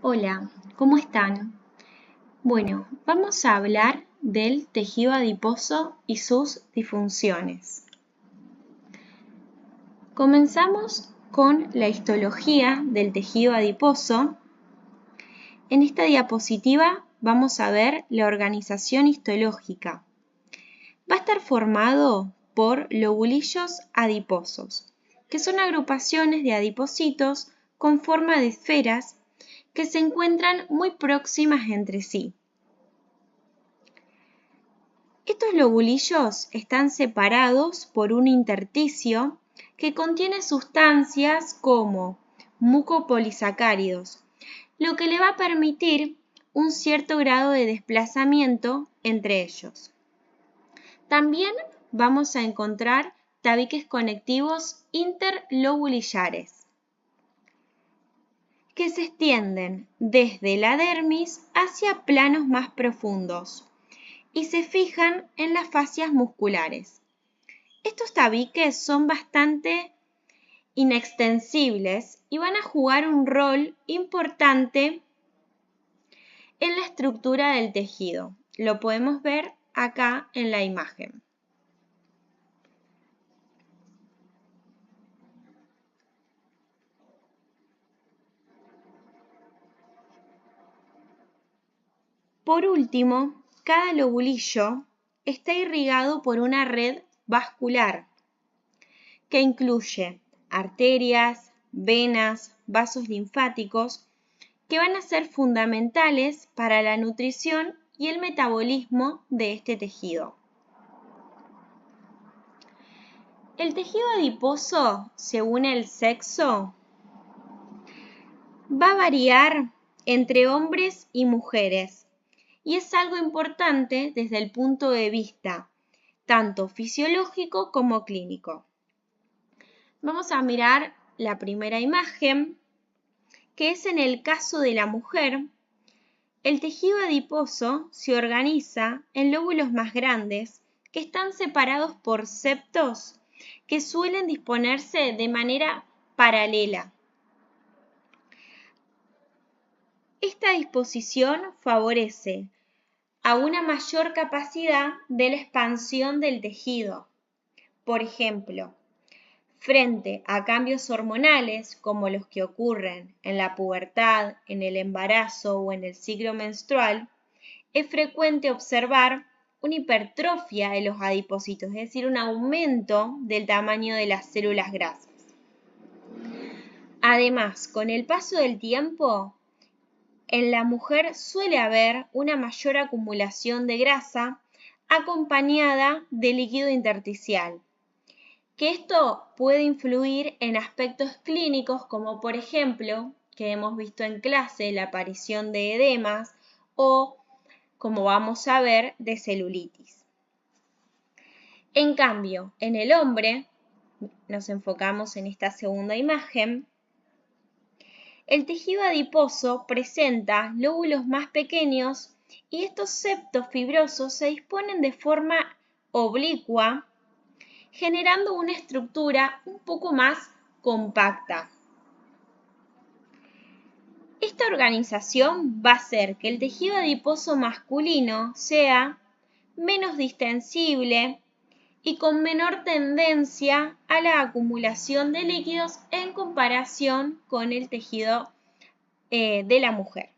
Hola, ¿cómo están? Bueno, vamos a hablar del tejido adiposo y sus disfunciones. Comenzamos con la histología del tejido adiposo. En esta diapositiva vamos a ver la organización histológica. Va a estar formado por lobulillos adiposos, que son agrupaciones de adipocitos con forma de esferas que se encuentran muy próximas entre sí. Estos lobulillos están separados por un intersticio que contiene sustancias como mucopolisacáridos, lo que le va a permitir un cierto grado de desplazamiento entre ellos. También vamos a encontrar tabiques conectivos interlobulillares, que se extienden desde la dermis hacia planos más profundos y se fijan en las fascias musculares. Estos tabiques son bastante inextensibles y van a jugar un rol importante en la estructura del tejido. Lo podemos ver acá en la imagen. Por último, cada lobulillo está irrigado por una red vascular que incluye arterias, venas, vasos linfáticos, que van a ser fundamentales para la nutrición y el metabolismo de este tejido. El tejido adiposo, según el sexo, va a variar entre hombres y mujeres y es algo importante desde el punto de vista tanto fisiológico como clínico. Vamos a mirar la primera imagen, que es en el caso de la mujer. El tejido adiposo se organiza en lóbulos más grandes que están separados por septos que suelen disponerse de manera paralela. Esta disposición favorece a una mayor capacidad de la expansión del tejido. Por ejemplo, frente a cambios hormonales como los que ocurren en la pubertad, en el embarazo o en el ciclo menstrual, es frecuente observar una hipertrofia de los adipocitos, es decir, un aumento del tamaño de las células grasas. Además, con el paso del tiempo, en la mujer suele haber una mayor acumulación de grasa acompañada de líquido intersticial, que esto puede influir en aspectos clínicos como por ejemplo, que hemos visto en clase, la aparición de edemas o, como vamos a ver, de celulitis. En cambio, en el hombre, nos enfocamos en esta segunda imagen, el tejido adiposo presenta lóbulos más pequeños y estos septos fibrosos se disponen de forma oblicua, generando una estructura un poco más compacta. Esta organización va a hacer que el tejido adiposo masculino sea menos distensible y con menor tendencia a la acumulación de líquidos en comparación con el tejido de la mujer.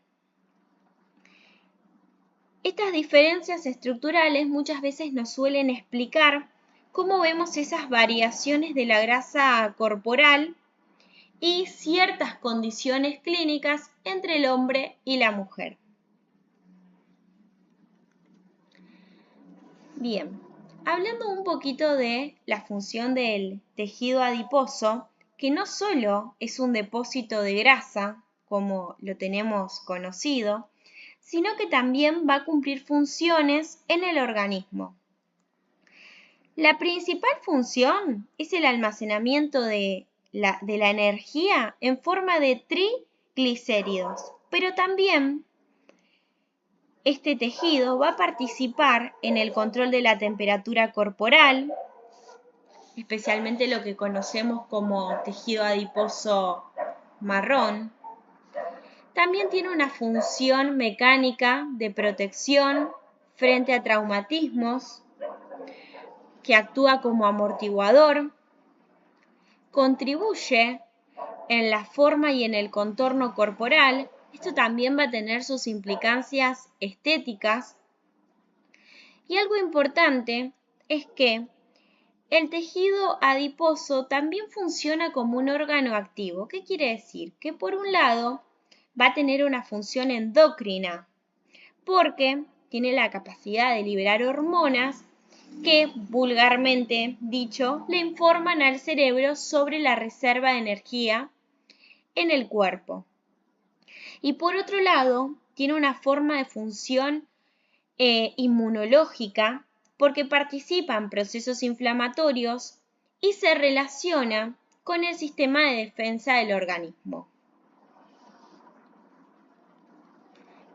Estas diferencias estructurales muchas veces nos suelen explicar cómo vemos esas variaciones de la grasa corporal y ciertas condiciones clínicas entre el hombre y la mujer. Bien, hablando un poquito de la función del tejido adiposo, que no solo es un depósito de grasa, como lo tenemos conocido, sino que también va a cumplir funciones en el organismo. La principal función es el almacenamiento de la energía en forma de triglicéridos, pero también este tejido va a participar en el control de la temperatura corporal, especialmente lo que conocemos como tejido adiposo marrón. También tiene una función mecánica de protección frente a traumatismos, que actúa como amortiguador, contribuye en la forma y en el contorno corporal. Esto también va a tener sus implicancias estéticas. Y algo importante es que el tejido adiposo también funciona como un órgano activo. ¿Qué quiere decir? Que por un lado va a tener una función endocrina, porque tiene la capacidad de liberar hormonas que, vulgarmente dicho, le informan al cerebro sobre la reserva de energía en el cuerpo. Y por otro lado, tiene una forma de función inmunológica, porque participa en procesos inflamatorios y se relaciona con el sistema de defensa del organismo.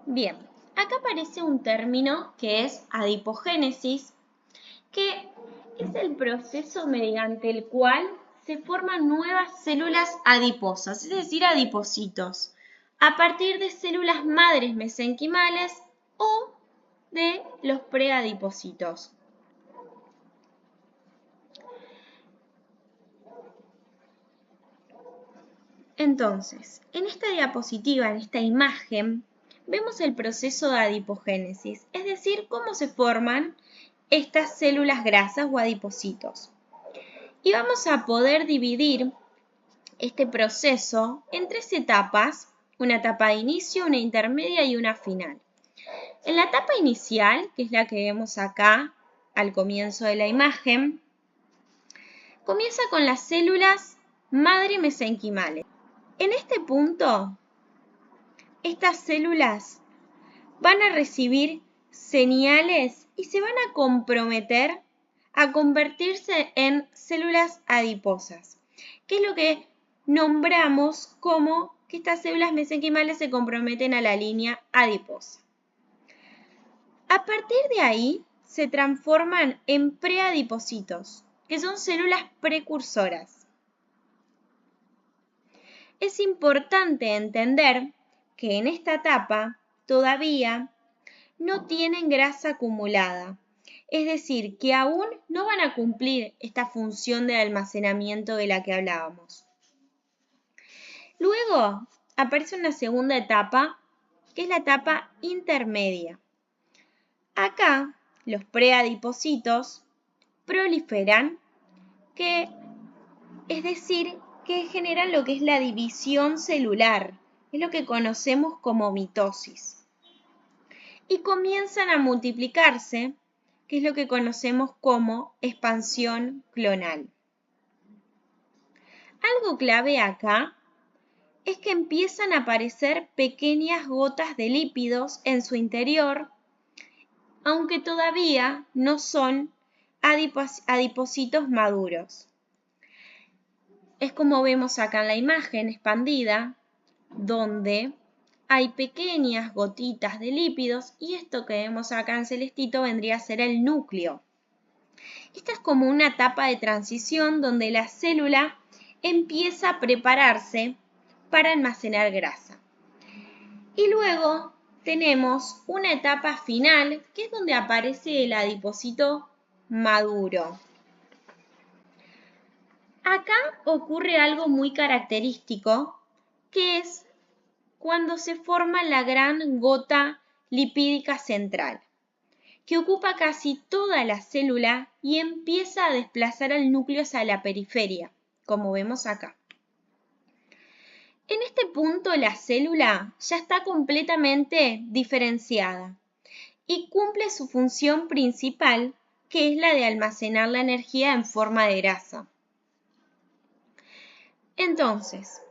Bien, acá aparece un término que es adipogénesis, que es el proceso mediante el cual se forman nuevas células adiposas, es decir, adipocitos, a partir de células madres mesenquimales o de los preadipocitos. Entonces, en esta diapositiva, en esta imagen, vemos el proceso de adipogénesis, es decir, cómo se forman estas células grasas o adipocitos. Y vamos a poder dividir este proceso en 3 etapas, una etapa de inicio, una intermedia y una final. En la etapa inicial, que es la que vemos acá al comienzo de la imagen, comienza con las células madre mesenquimales. En este punto, estas células van a recibir señales y se van a comprometer a convertirse en células adiposas, que es lo que nombramos como que estas células mesenquimales se comprometen a la línea adiposa. A partir de ahí se transforman en preadipocitos, que son células precursoras. Es importante entender que en esta etapa todavía no tienen grasa acumulada, es decir, que aún no van a cumplir esta función de almacenamiento de la que hablábamos. Luego aparece una segunda etapa, que es la etapa intermedia. Acá los preadipocitos proliferan, es decir, que generan lo que es la división celular, es lo que conocemos como mitosis. Y comienzan a multiplicarse, que es lo que conocemos como expansión clonal. Algo clave acá es que empiezan a aparecer pequeñas gotas de lípidos en su interior, aunque todavía no son adipocitos maduros. Es como vemos acá en la imagen expandida, donde hay pequeñas gotitas de lípidos y esto que vemos acá en celestito vendría a ser el núcleo. Esta es como una etapa de transición donde la célula empieza a prepararse para almacenar grasa. Y luego tenemos una etapa final, que es donde aparece el adipocito maduro. Acá ocurre algo muy característico, que es cuando se forma la gran gota lipídica central, que ocupa casi toda la célula y empieza a desplazar al núcleo hacia la periferia, como vemos acá. En este punto la célula ya está completamente diferenciada y cumple su función principal, que es la de almacenar la energía en forma de grasa. Entonces,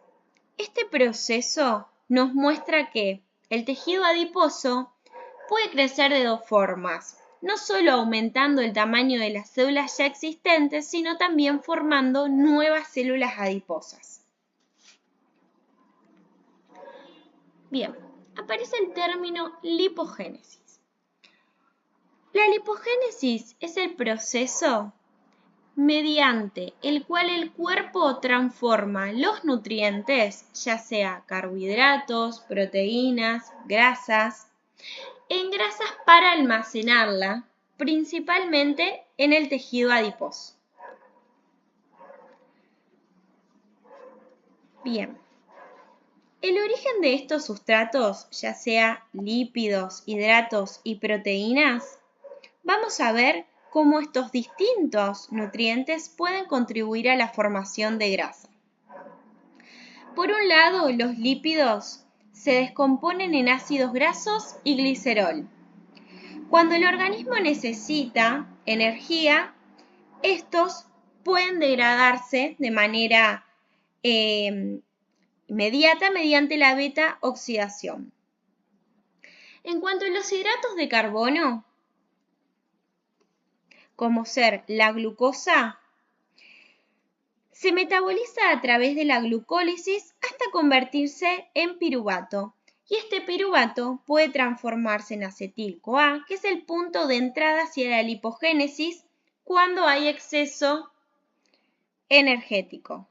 este proceso nos muestra que el tejido adiposo puede crecer de 2 formas, no solo aumentando el tamaño de las células ya existentes, sino también formando nuevas células adiposas. Bien, aparece el término lipogénesis. La lipogénesis es el proceso mediante el cual el cuerpo transforma los nutrientes, ya sea carbohidratos, proteínas, grasas, en grasas para almacenarla, principalmente en el tejido adiposo. Bien, el origen de estos sustratos, ya sea lípidos, hidratos y proteínas, vamos a ver cómo estos distintos nutrientes pueden contribuir a la formación de grasa. Por un lado, los lípidos se descomponen en ácidos grasos y glicerol. Cuando el organismo necesita energía, estos pueden degradarse de manera inmediata mediante la beta oxidación. En cuanto a los hidratos de carbono, como ser la glucosa, se metaboliza a través de la glucólisis hasta convertirse en piruvato. Y este piruvato puede transformarse en acetil-CoA, que es el punto de entrada hacia la lipogénesis cuando hay exceso energético.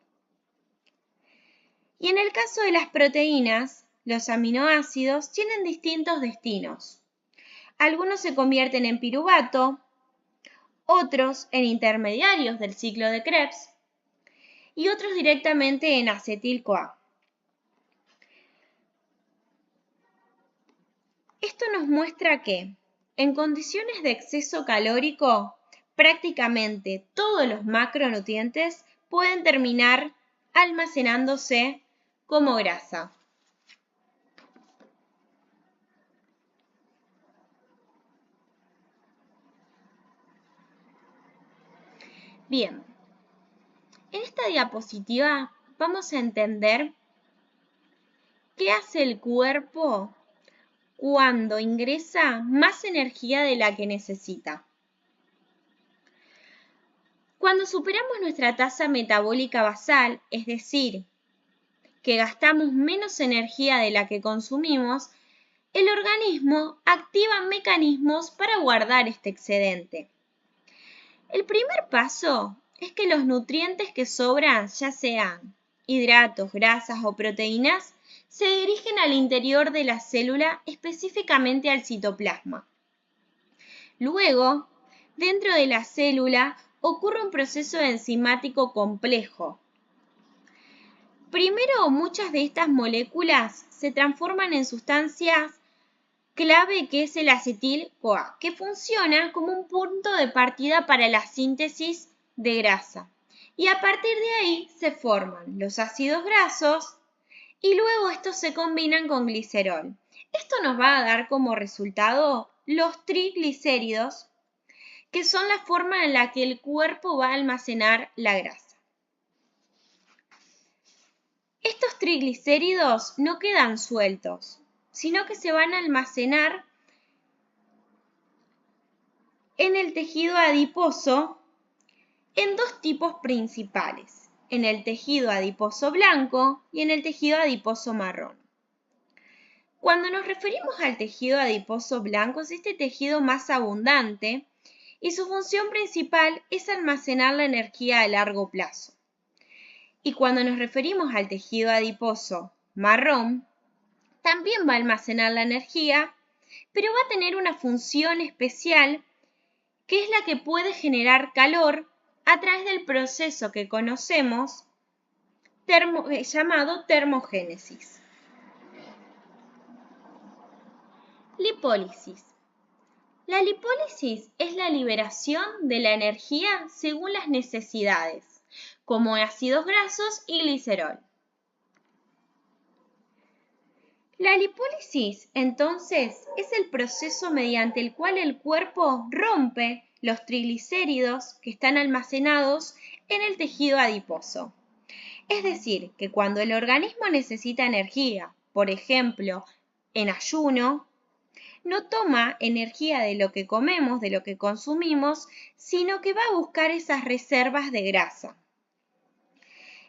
Y en el caso de las proteínas, los aminoácidos tienen distintos destinos. Algunos se convierten en piruvato, otros en intermediarios del ciclo de Krebs y otros directamente en acetil-CoA. Esto nos muestra que, en condiciones de exceso calórico, prácticamente todos los macronutrientes pueden terminar almacenándose como grasa. Bien, en esta diapositiva vamos a entender qué hace el cuerpo cuando ingresa más energía de la que necesita. Cuando superamos nuestra tasa metabólica basal, es decir, que gastamos menos energía de la que consumimos, el organismo activa mecanismos para guardar este excedente. El primer paso es que los nutrientes que sobran, ya sean hidratos, grasas o proteínas, se dirigen al interior de la célula, específicamente al citoplasma. Luego, dentro de la célula ocurre un proceso enzimático complejo. Primero, muchas de estas moléculas se transforman en sustancias clave que es el acetil-CoA, que funciona como un punto de partida para la síntesis de grasa. Y a partir de ahí se forman los ácidos grasos y luego estos se combinan con glicerol. Esto nos va a dar como resultado los triglicéridos, que son la forma en la que el cuerpo va a almacenar la grasa. Estos triglicéridos no quedan sueltos, sino que se van a almacenar en el tejido adiposo en dos tipos principales, en el tejido adiposo blanco y en el tejido adiposo marrón. Cuando nos referimos al tejido adiposo blanco, es este tejido más abundante y su función principal es almacenar la energía a largo plazo. Y cuando nos referimos al tejido adiposo marrón, también va a almacenar la energía, pero va a tener una función especial que es la que puede generar calor a través del proceso que conocemos llamado termogénesis. Lipólisis. La lipólisis es la liberación de la energía según las necesidades, como ácidos grasos y glicerol. La lipólisis, entonces, es el proceso mediante el cual el cuerpo rompe los triglicéridos que están almacenados en el tejido adiposo. Es decir, que cuando el organismo necesita energía, por ejemplo, en ayuno, no toma energía de lo que comemos, de lo que consumimos, sino que va a buscar esas reservas de grasa.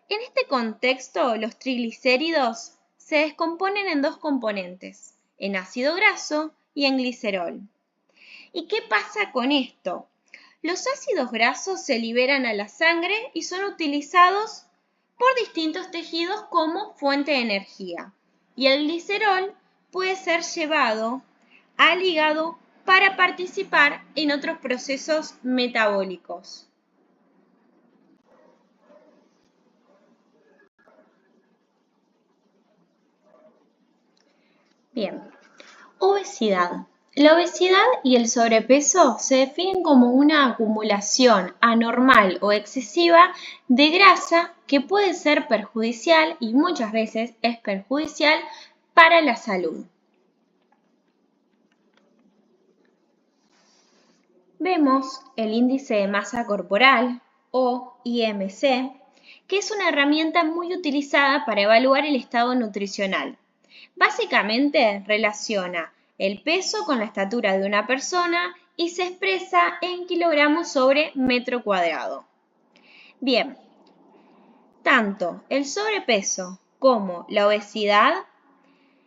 En este contexto, los triglicéridos se descomponen en dos componentes, en ácido graso y en glicerol. ¿Y qué pasa con esto? Los ácidos grasos se liberan a la sangre y son utilizados por distintos tejidos como fuente de energía. Y el glicerol puede ser llevado al hígado para participar en otros procesos metabólicos. Bien, obesidad. La obesidad y el sobrepeso se definen como una acumulación anormal o excesiva de grasa que puede ser perjudicial y muchas veces es perjudicial para la salud. Vemos el índice de masa corporal o IMC, que es una herramienta muy utilizada para evaluar el estado nutricional. Básicamente relaciona el peso con la estatura de una persona y se expresa en kilogramos sobre metro cuadrado. Bien, tanto el sobrepeso como la obesidad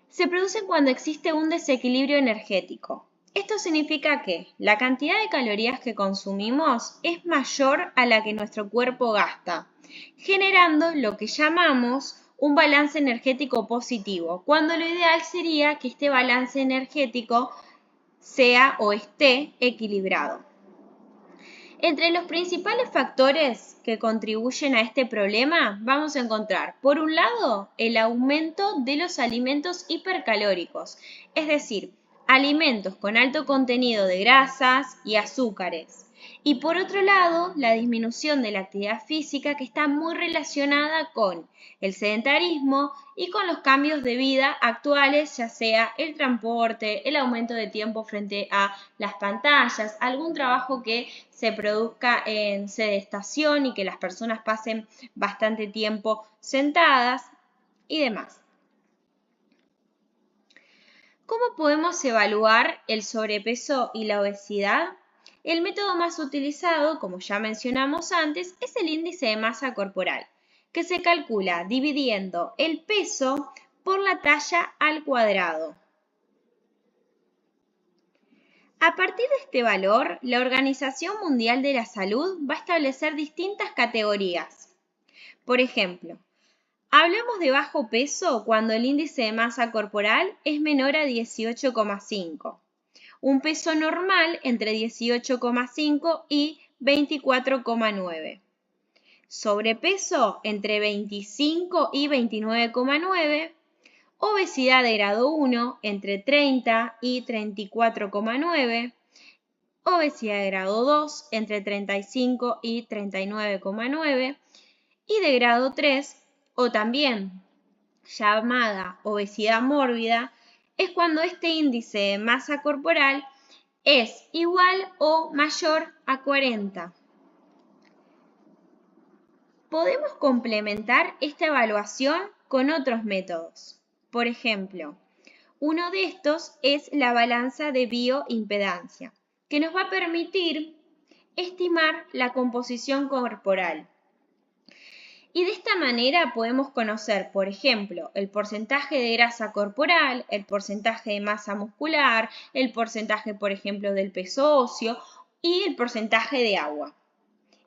se producen cuando existe un desequilibrio energético. Esto significa que la cantidad de calorías que consumimos es mayor a la que nuestro cuerpo gasta, generando lo que llamamos un balance energético positivo, cuando lo ideal sería que este balance energético sea o esté equilibrado. Entre los principales factores que contribuyen a este problema vamos a encontrar, por un lado, el aumento de los alimentos hipercalóricos, es decir, alimentos con alto contenido de grasas y azúcares. Y por otro lado, la disminución de la actividad física que está muy relacionada con el sedentarismo y con los cambios de vida actuales, ya sea el transporte, el aumento de tiempo frente a las pantallas, algún trabajo que se produzca en sedestación y que las personas pasen bastante tiempo sentadas y demás. ¿Cómo podemos evaluar el sobrepeso y la obesidad? El método más utilizado, como ya mencionamos antes, es el índice de masa corporal, que se calcula dividiendo el peso por la talla al cuadrado. A partir de este valor, la Organización Mundial de la Salud va a establecer distintas categorías. Por ejemplo, hablamos de bajo peso cuando el índice de masa corporal es menor a 18,5. Un peso normal entre 18,5 y 24,9. Sobrepeso entre 25 y 29,9. Obesidad de grado 1 entre 30 y 34,9. Obesidad de grado 2 entre 35 y 39,9. Y de grado 3, o también llamada obesidad mórbida, es cuando este índice de masa corporal es igual o mayor a 40. Podemos complementar esta evaluación con otros métodos. Por ejemplo, uno de estos es la balanza de bioimpedancia, que nos va a permitir estimar la composición corporal. Y de esta manera podemos conocer, por ejemplo, el porcentaje de grasa corporal, el porcentaje de masa muscular, el porcentaje, por ejemplo, del peso óseo y el porcentaje de agua.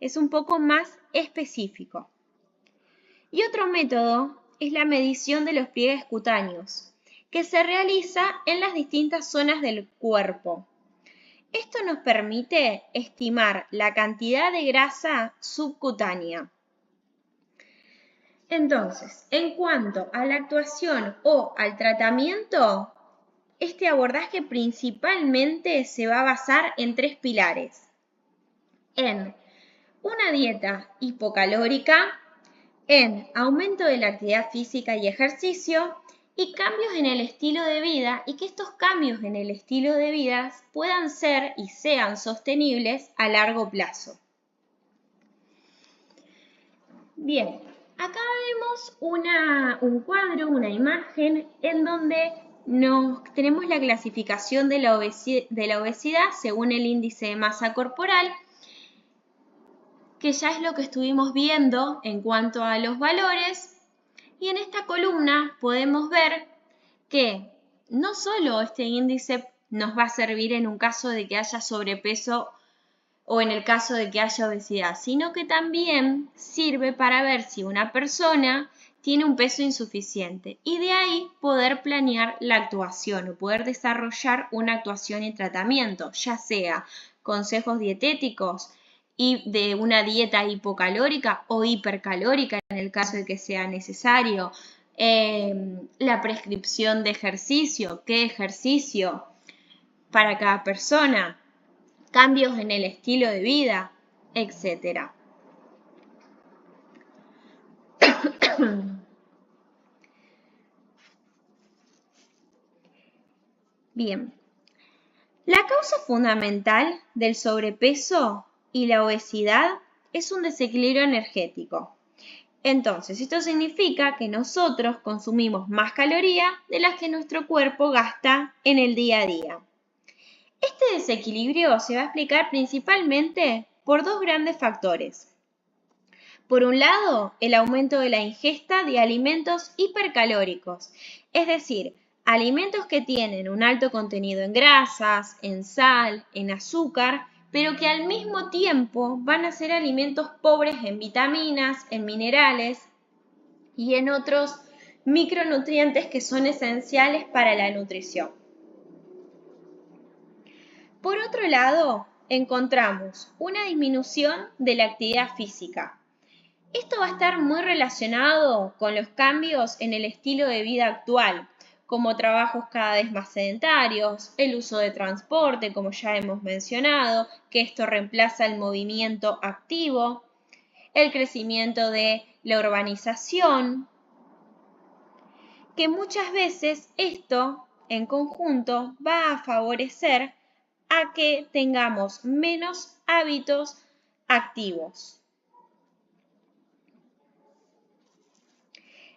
Es un poco más específico. Y otro método es la medición de los pliegues cutáneos, que se realiza en las distintas zonas del cuerpo. Esto nos permite estimar la cantidad de grasa subcutánea. Entonces, en cuanto a la actuación o al tratamiento, este abordaje principalmente se va a basar en 3 pilares. En una dieta hipocalórica, en aumento de la actividad física y ejercicio y cambios en el estilo de vida, y que estos cambios en el estilo de vida puedan ser y sean sostenibles a largo plazo. Bien, acá vemos un cuadro, una imagen en donde tenemos la clasificación de la obesidad según el índice de masa corporal, que ya es lo que estuvimos viendo en cuanto a los valores. Y en esta columna podemos ver que no solo este índice nos va a servir en un caso de que haya sobrepeso o en el caso de que haya obesidad, sino que también sirve para ver si una persona tiene un peso insuficiente y de ahí poder planear la actuación o poder desarrollar una actuación y tratamiento, ya sea consejos dietéticos y de una dieta hipocalórica o hipercalórica en el caso de que sea necesario, la prescripción de ejercicio, qué ejercicio para cada persona, cambios en el estilo de vida, etc. Bien, la causa fundamental del sobrepeso y la obesidad es un desequilibrio energético. Entonces, esto significa que nosotros consumimos más calorías de las que nuestro cuerpo gasta en el día a día. Este desequilibrio se va a explicar principalmente por dos grandes factores. Por un lado, el aumento de la ingesta de alimentos hipercalóricos, es decir, alimentos que tienen un alto contenido en grasas, en sal, en azúcar, pero que al mismo tiempo van a ser alimentos pobres en vitaminas, en minerales y en otros micronutrientes que son esenciales para la nutrición. Por otro lado, encontramos una disminución de la actividad física. Esto va a estar muy relacionado con los cambios en el estilo de vida actual, como trabajos cada vez más sedentarios, el uso de transporte, como ya hemos mencionado, que esto reemplaza el movimiento activo, el crecimiento de la urbanización, que muchas veces esto en conjunto va a favorecer a que tengamos menos hábitos activos.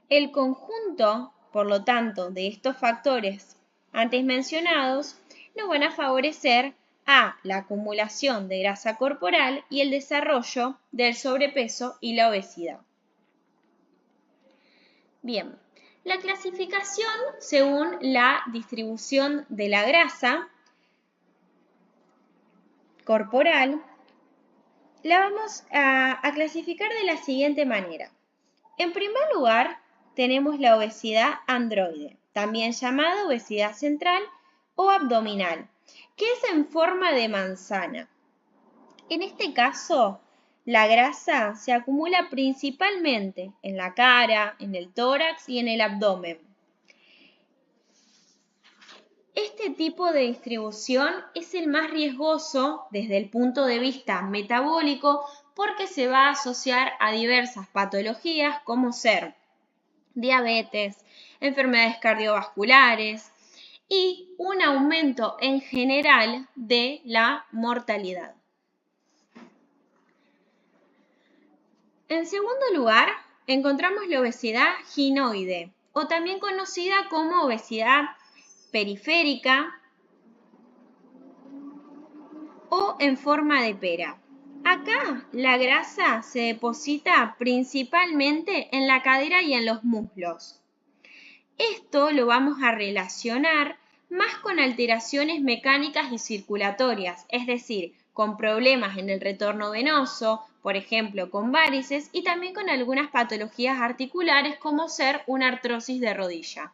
El conjunto, por lo tanto, de estos factores antes mencionados nos van a favorecer a la acumulación de grasa corporal y el desarrollo del sobrepeso y la obesidad. Bien, la clasificación según la distribución de la grasa corporal la vamos a clasificar de la siguiente manera. En primer lugar, tenemos la obesidad androide, también llamada obesidad central o abdominal, que es en forma de manzana. En este caso, la grasa se acumula principalmente en la cara, en el tórax y en el abdomen. Este tipo de distribución es el más riesgoso desde el punto de vista metabólico porque se va a asociar a diversas patologías como ser diabetes, enfermedades cardiovasculares y un aumento en general de la mortalidad. En segundo lugar, encontramos la obesidad ginoide, o también conocida como obesidad periférica o en forma de pera. Acá la grasa se deposita principalmente en la cadera y en los muslos. Esto lo vamos a relacionar más con alteraciones mecánicas y circulatorias, es decir, con problemas en el retorno venoso, por ejemplo, con varices y también con algunas patologías articulares como ser una artrosis de rodilla.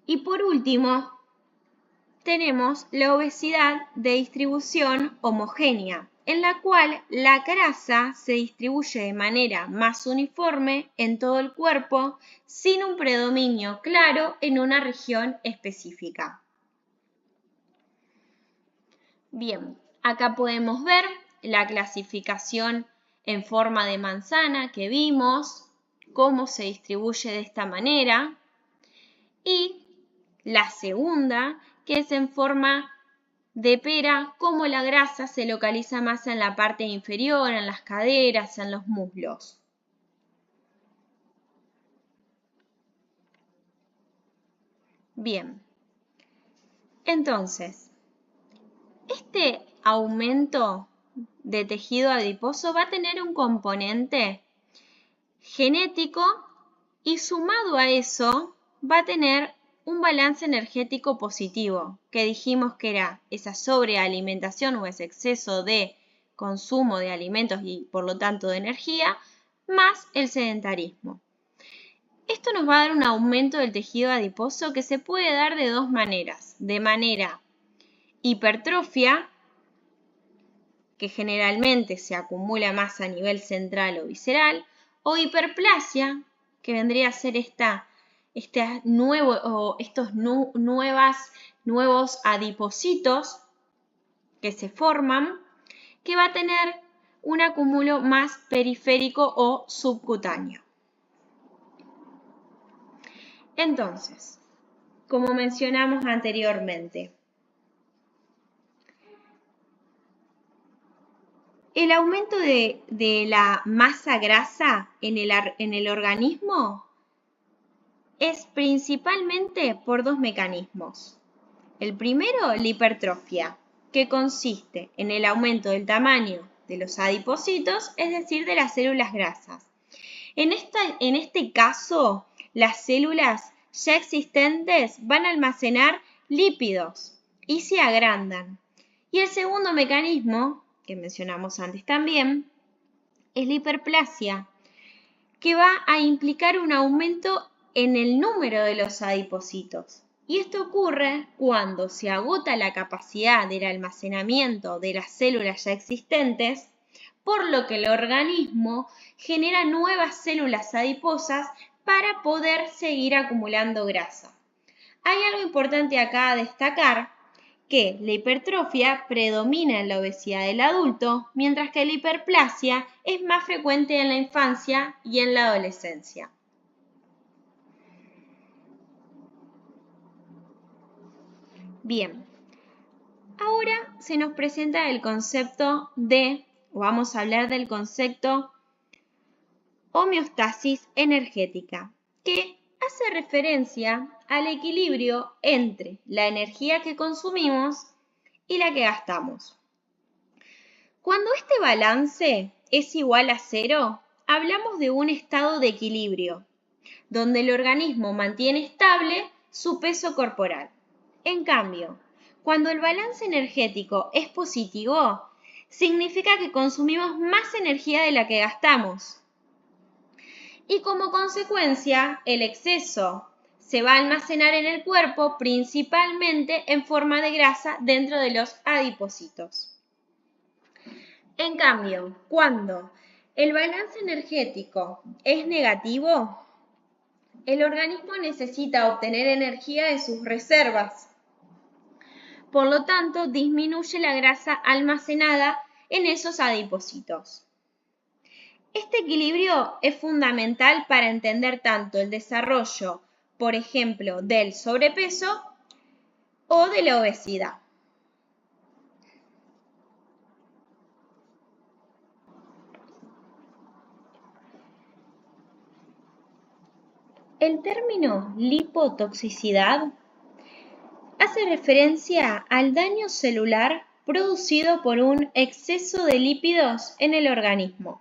Y por último, tenemos la obesidad de distribución homogénea, en la cual la grasa se distribuye de manera más uniforme en todo el cuerpo, sin un predominio claro en una región específica. Bien, acá podemos ver la clasificación en forma de manzana que vimos, cómo se distribuye de esta manera, y la segunda, que es en forma de pera, cómo la grasa se localiza más en la parte inferior, en las caderas, en los muslos. Bien, entonces, este aumento de tejido adiposo va a tener un componente genético y sumado a eso va a tener un balance energético positivo, que dijimos que era esa sobrealimentación o ese exceso de consumo de alimentos y por lo tanto de energía, más el sedentarismo. Esto nos va a dar un aumento del tejido adiposo que se puede dar de dos maneras. De manera hipertrofia, que generalmente se acumula más a nivel central o visceral, o hiperplasia, que vendría a ser estos nuevos adipocitos que se forman, que va a tener un acúmulo más periférico o subcutáneo. Entonces, como mencionamos anteriormente, el aumento de la masa grasa en el organismo es principalmente por dos mecanismos. El primero, la hipertrofia, que consiste en el aumento del tamaño de los adipocitos, es decir, de las células grasas. En este caso, las células ya existentes van a almacenar lípidos y se agrandan. Y el segundo mecanismo, que mencionamos antes también, es la hiperplasia, que va a implicar un aumento en el número de los adipocitos. Y esto ocurre cuando se agota la capacidad del almacenamiento de las células ya existentes, por lo que el organismo genera nuevas células adiposas para poder seguir acumulando grasa. Hay algo importante acá a destacar, que la hipertrofia predomina en la obesidad del adulto, mientras que la hiperplasia es más frecuente en la infancia y en la adolescencia. Bien, ahora se nos presenta el concepto vamos a hablar del concepto homeostasis energética, que hace referencia al equilibrio entre la energía que consumimos y la que gastamos. Cuando este balance es igual a cero, hablamos de un estado de equilibrio, donde el organismo mantiene estable su peso corporal. En cambio, cuando el balance energético es positivo, significa que consumimos más energía de la que gastamos. Y como consecuencia, el exceso se va a almacenar en el cuerpo principalmente en forma de grasa dentro de los adipocitos. En cambio, cuando el balance energético es negativo, el organismo necesita obtener energía de sus reservas. Por lo tanto, disminuye la grasa almacenada en esos adipocitos. Este equilibrio es fundamental para entender tanto el desarrollo, por ejemplo, del sobrepeso o de la obesidad. El término lipotoxicidad hace referencia al daño celular producido por un exceso de lípidos en el organismo.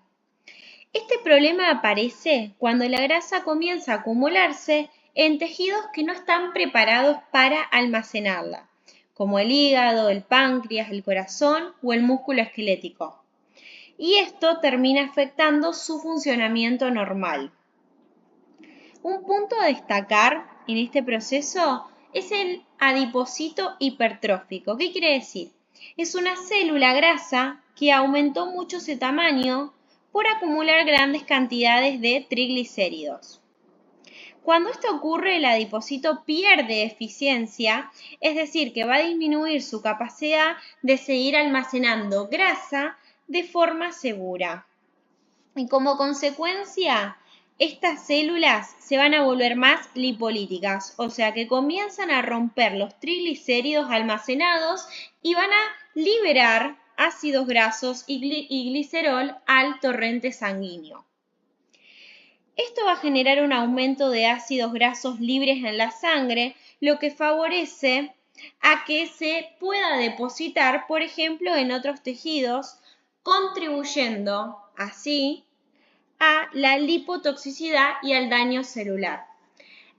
Este problema aparece cuando la grasa comienza a acumularse en tejidos que no están preparados para almacenarla, como el hígado, el páncreas, el corazón o el músculo esquelético. Y esto termina afectando su funcionamiento normal. Un punto a destacar en este proceso es el adipocito hipertrófico. ¿Qué quiere decir? Es una célula grasa que aumentó mucho ese tamaño por acumular grandes cantidades de triglicéridos. Cuando esto ocurre, el adipocito pierde eficiencia, es decir, que va a disminuir su capacidad de seguir almacenando grasa de forma segura. Y como consecuencia, estas células se van a volver más lipolíticas, o sea que comienzan a romper los triglicéridos almacenados y van a liberar ácidos grasos y glicerol al torrente sanguíneo. Esto va a generar un aumento de ácidos grasos libres en la sangre, lo que favorece a que se pueda depositar, por ejemplo, en otros tejidos, contribuyendo así a la lipotoxicidad y al daño celular.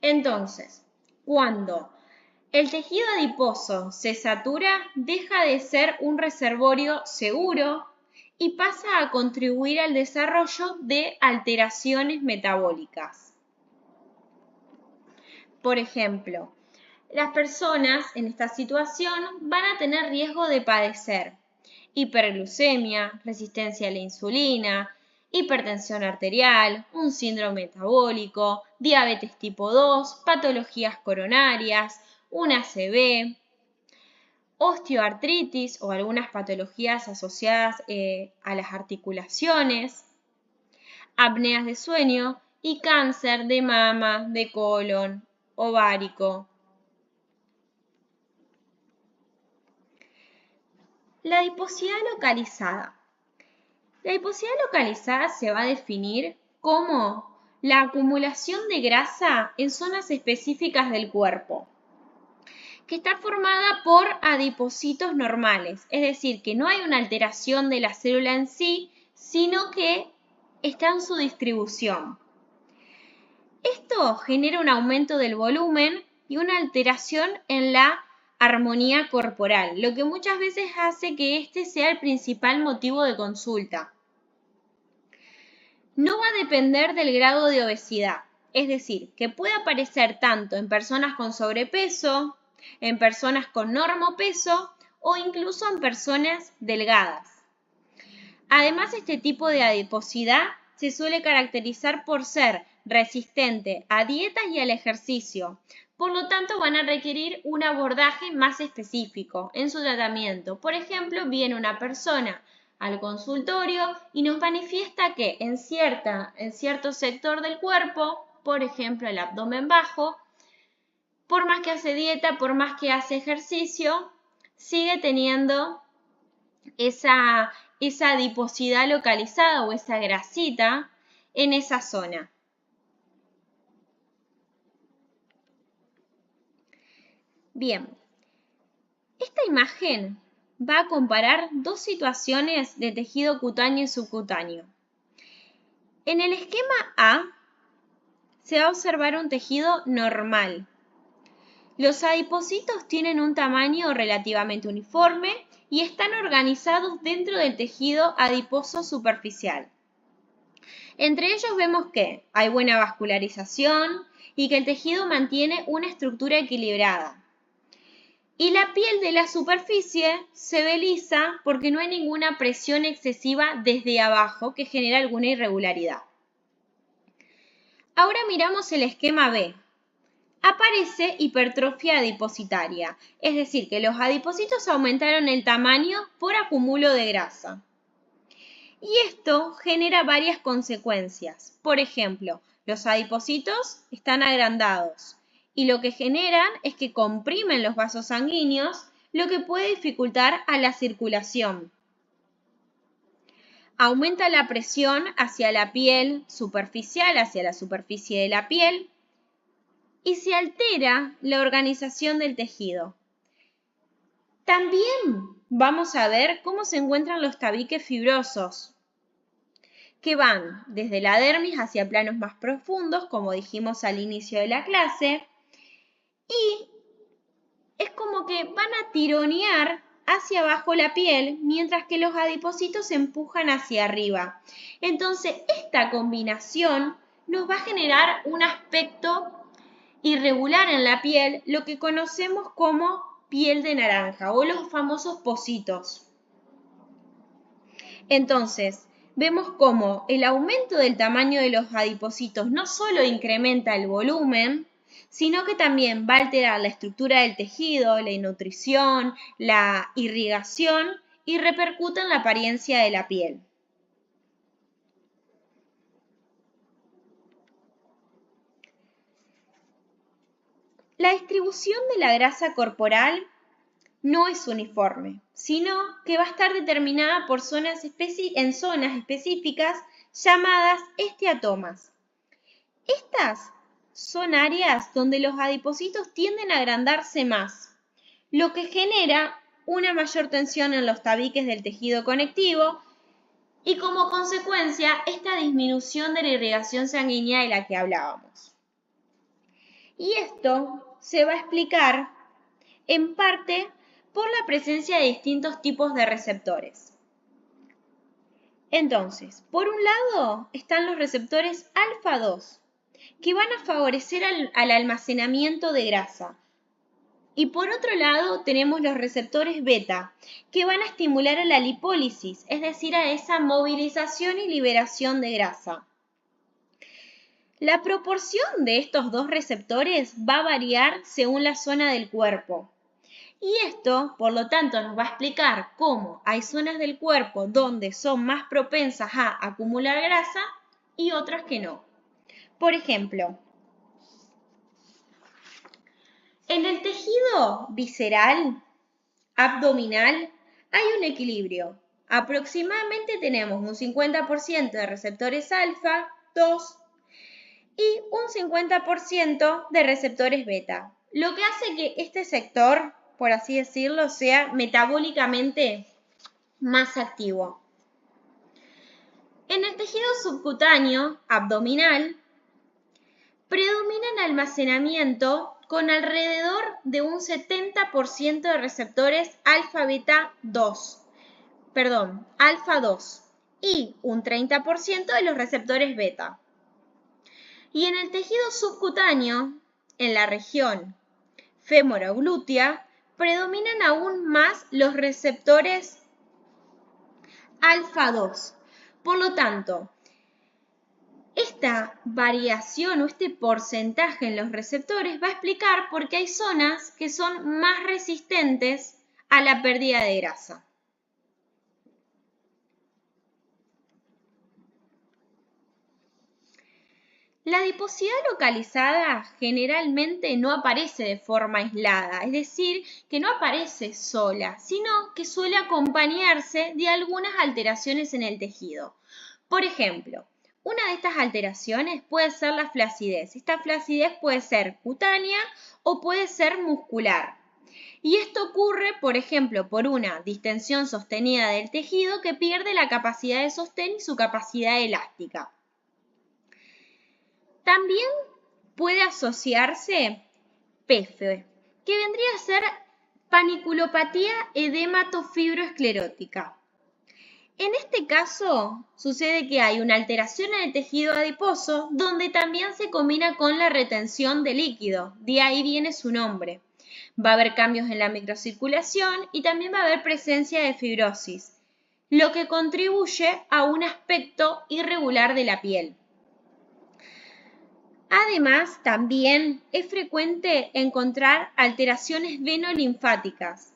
Entonces, Cuando el tejido adiposo se satura, deja de ser un reservorio seguro y pasa a contribuir al desarrollo de alteraciones metabólicas. Por ejemplo, las personas en esta situación van a tener riesgo de padecer hiperglucemia, resistencia a la insulina, hipertensión arterial, un síndrome metabólico, diabetes tipo 2, patologías coronarias, un ACV, osteoartritis o algunas patologías asociadas a las articulaciones, apneas de sueño y cáncer de mama, de colon, ovárico. La adiposidad localizada. La adiposidad localizada se va a definir como la acumulación de grasa en zonas específicas del cuerpo, que está formada por adipocitos normales, es decir, que no hay una alteración de la célula en sí, sino que está en su distribución. Esto genera un aumento del volumen y una alteración en la armonía corporal, lo que muchas veces hace que este sea el principal motivo de consulta. No va a depender del grado de obesidad, es decir, que puede aparecer tanto en personas con sobrepeso, en personas con normopeso o incluso en personas delgadas. Además, este tipo de adiposidad se suele caracterizar por ser resistente a dietas y al ejercicio. Por lo tanto, van a requerir un abordaje más específico en su tratamiento. Por ejemplo, viene una persona al consultorio y nos manifiesta que en cierto sector del cuerpo, por ejemplo el abdomen bajo, por más que hace dieta, por más que hace ejercicio, sigue teniendo esa adiposidad localizada o esa grasita en esa zona. Bien, esta imagen va a comparar dos situaciones de tejido cutáneo y subcutáneo. En el esquema A se va a observar un tejido normal. Los adipocitos tienen un tamaño relativamente uniforme y están organizados dentro del tejido adiposo superficial. Entre ellos vemos que hay buena vascularización y que el tejido mantiene una estructura equilibrada. Y la piel de la superficie se ve lisa porque no hay ninguna presión excesiva desde abajo que genera alguna irregularidad. Ahora miramos el esquema B. Aparece hipertrofia adipositaria, es decir, que los adipocitos aumentaron el tamaño por acumulo de grasa. Y esto genera varias consecuencias. Por ejemplo, los adipocitos están agrandados y lo que generan es que comprimen los vasos sanguíneos, lo que puede dificultar a la circulación. Aumenta la presión hacia la piel superficial, hacia la superficie de la piel, y se altera la organización del tejido. También vamos a ver cómo se encuentran los tabiques fibrosos, que van desde la dermis hacia planos más profundos, como dijimos al inicio de la clase, y es como que van a tironear hacia abajo la piel, mientras que los adipocitos se empujan hacia arriba. Entonces, esta combinación nos va a generar un aspecto irregular en la piel, lo que conocemos como piel de naranja o los famosos pocitos. Entonces, vemos cómo el aumento del tamaño de los adipocitos no solo incrementa el volumen, sino que también va a alterar la estructura del tejido, la nutrición, la irrigación y repercute en la apariencia de la piel. La distribución de la grasa corporal no es uniforme, sino que va a estar determinada por en zonas específicas llamadas esteatomas. Estas son áreas donde los adipocitos tienden a agrandarse más, lo que genera una mayor tensión en los tabiques del tejido conectivo y como consecuencia esta disminución de la irrigación sanguínea de la que hablábamos. Y esto se va a explicar en parte por la presencia de distintos tipos de receptores. Entonces, por un lado están los receptores alfa 2, que van a favorecer al almacenamiento de grasa. Y por otro lado tenemos los receptores beta, que van a estimular a la lipólisis, es decir, a esa movilización y liberación de grasa. La proporción de estos dos receptores va a variar según la zona del cuerpo. Y esto, por lo tanto, nos va a explicar cómo hay zonas del cuerpo donde son más propensas a acumular grasa y otras que no. Por ejemplo, en el tejido visceral, abdominal, hay un equilibrio. Aproximadamente tenemos un 50% de receptores alfa 2 y un 50% de receptores beta, lo que hace que este sector, por así decirlo, sea metabólicamente más activo. En el tejido subcutáneo, abdominal, predomina el almacenamiento con alrededor de un 70% de receptores alfa 2 y un 30% de los receptores beta. Y en el tejido subcutáneo, en la región femoroglútea, predominan aún más los receptores alfa 2. Por lo tanto, esta variación o este porcentaje en los receptores va a explicar por qué hay zonas que son más resistentes a la pérdida de grasa. La adiposidad localizada generalmente no aparece de forma aislada, es decir, que no aparece sola, sino que suele acompañarse de algunas alteraciones en el tejido. Por ejemplo, una de estas alteraciones puede ser la flacidez. Esta flacidez puede ser cutánea o puede ser muscular. Y esto ocurre, por ejemplo, por una distensión sostenida del tejido que pierde la capacidad de sostén y su capacidad elástica. También puede asociarse PF, que vendría a ser paniculopatía edematofibroesclerótica. En este caso, sucede que hay una alteración en el tejido adiposo donde también se combina con la retención de líquido, de ahí viene su nombre. Va a haber cambios en la microcirculación y también va a haber presencia de fibrosis, lo que contribuye a un aspecto irregular de la piel. Además, también es frecuente encontrar alteraciones venolinfáticas,